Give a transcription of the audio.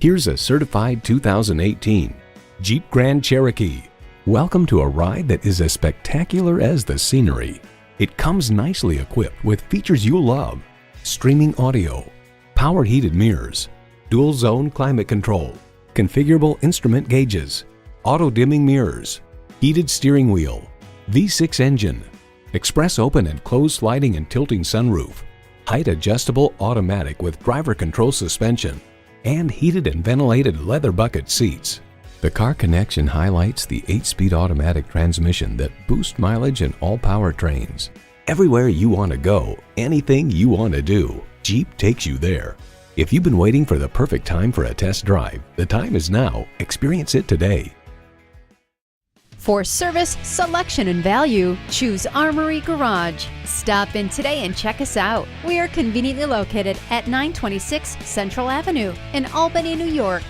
Here's a certified 2018 Jeep Grand Cherokee. Welcome to a ride that is as spectacular as the scenery. It comes nicely equipped with features you'll love: streaming audio, power heated mirrors, dual zone climate control, configurable instrument gauges, auto dimming mirrors, heated steering wheel, V6 engine, express open and closed sliding and tilting sunroof, height adjustable automatic with driver control suspension, and heated and ventilated leather bucket seats. The Car Connection highlights the 8-speed automatic transmission that boosts mileage in all powertrains. Everywhere you want to go, anything you want to do, Jeep takes you there. If you've been waiting for the perfect time for a test drive, the time is now. Experience it today. For service, selection, and value, choose Armory Garage. Stop in today and check us out. We are conveniently located at 926 Central Avenue in Albany, New York.